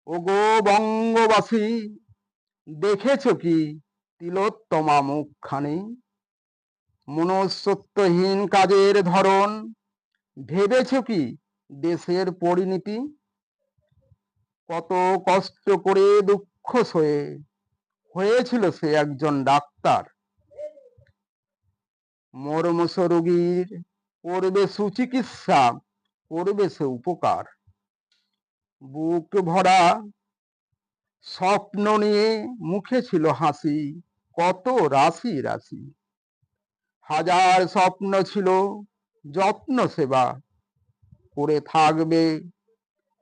ওগো বঙ্গবাসী, দেখেছ কি তিলোত্তমা মুখখানি? মনুষ্যত্বহীন কাজের ধরন, ভেবেছ কি দেশের পরিণতি? কত কষ্ট করে দুঃখ সয়ে হয়েছিল সে একজন ডাক্তার। মর্মস রোগীর করবে সুচিকিৎসা, করবে সে উপকার। বুক ভরা স্বপ্ন নিয়ে মুখে ছিল হাসি, কত রাশি রাশি। হাজার স্বপ্ন ছিল যত্ন সেবা করে থাকবে,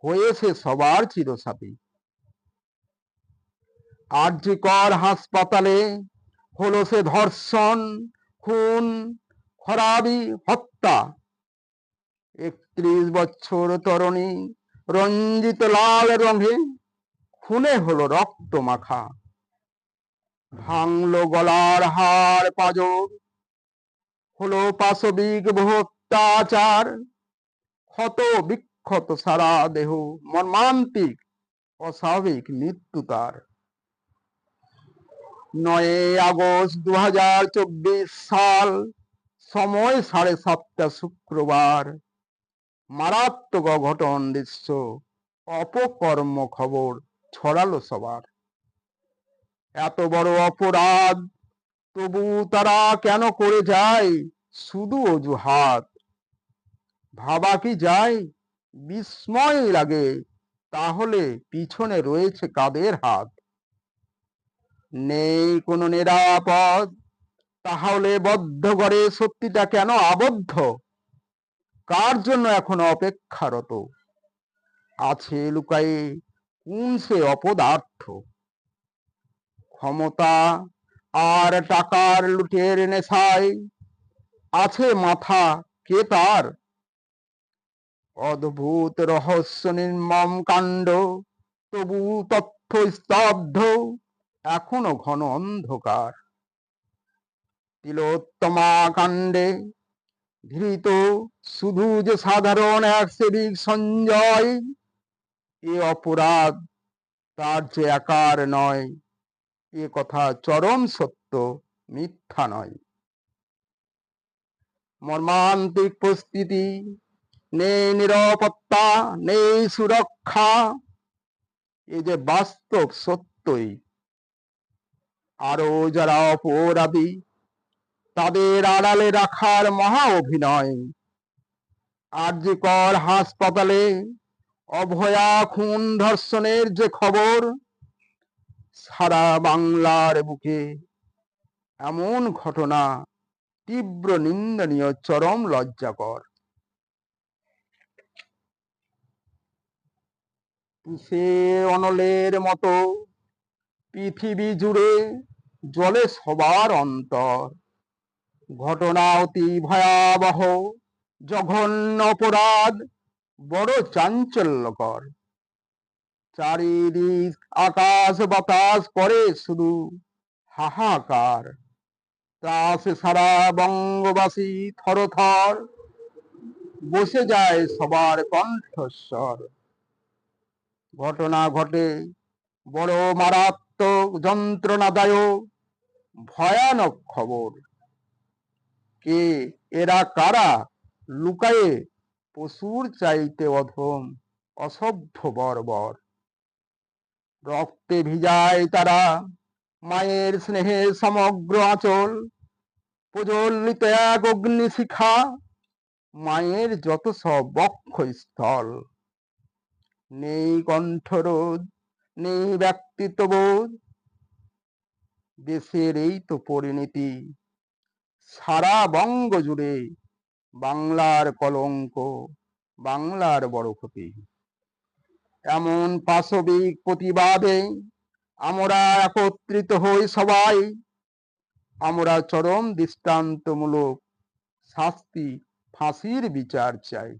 হয়েছে সবার চিরসাথী। আরজিকর হাসপাতালে হলো সে ধর্ষণ, খুন, খরাবি, হত্যা। 31 বছর তরুণী রঞ্জিত লাল রঙে খুনে হলো রক্ত মাখা। ভাঙলো গলার হাড় পাঁজর, হলো পাশবিক অত্যাচার। ক্ষত বিক্ষত সারা দেহ, মর্মান্তিক অস্বাভাবিক মৃত্যু তার। 9 আগস্ট 2024 সাল, সময় 7:30 শুক্রবার। মারাত্মক অঘটন দৃশ্য, অপকর্ম খবর ছড়ালো সবার। এত বড় অপরাধ তবু তারা কেন করে যায় শুধু অজুহাত? ভাবা কি যায়, বিস্ময় লাগে, তাহলে পিছনে রয়েছে কাদের হাত? নেই কোনো নিরাপদ, তাহলে বদ্ধ ঘরে সত্যিটা কেন আবদ্ধ? কার জন্য এখনো অপেক্ষারত আছে লুকায়ে কোন সে অপদার্থ? ক্ষমতা আর টাকার লুটের নেশায় আছে মাথা কে তার? অদ্ভুত রহস্য নির্মম কাণ্ড, তবু তথ্য স্তব্ধ, এখনো ঘন অন্ধকার। তিলোত্তমা কাণ্ডে ধৃত শুধু যে সাধারণ এক সেবিক সঞ্জয়, এ অপরাধ তার যে একার নয়, এ কথা চরম সত্য, মিথ্যা নয়। মর্মান্তিক পরিস্থিতি, নেই নিরাপত্তা, নেই সুরক্ষা, এ যে বাস্তব সত্যই। আরো যারা অপরাধী তাদের আড়ালে রাখার মহা অভিনয়। আরজিকর হাসপাতালে অভয়া খুন ধর্ষণের যে খবর, সারা বাংলার বুকে এমন ঘটনা তীব্র নিন্দনীয়, চরম লজ্জাকর। সে অনলের মতো পৃথিবী জুড়ে জলে সবার অন্তর। ঘটনা অতি ভয়াবহ, জঘন্য অপরাধ, বড় চাঞ্চল্যকর। চারিদিক আকাশ বাতাস করে শুধু হাহাকার। ত্রাসে সারা বঙ্গবাসী থরথর, বসে যায় সবার কণ্ঠস্বর। ঘটনা ঘটে বড় মারাত্মক, যন্ত্রণাদায়ক, ভয়ানক খবর। কে এরা, কারা লুকায়ে পশুর চাইতে অধম, অসভ্য বর্বর। রক্তে ভিজায় তারা মায়ের স্নেহে সমগ্র আঁচল, প্রজ্বলিত এক অগ্নিশিখা, মায়ের যত সব বক্ষস্থল। নেই কণ্ঠরোধ, নেই ব্যক্তিত্ববোধ, দেশের এই তো পরিণতি। সারা বঙ্গ জুড়ে বাংলার কলঙ্ক, বাংলার বড় ক্ষতি। এমন পাশবিক প্রতিবাদে আমরা একত্রিত হই সবাই। আমরা চরম দৃষ্টান্তমূলক শাস্তি, ফাঁসির বিচার চাই।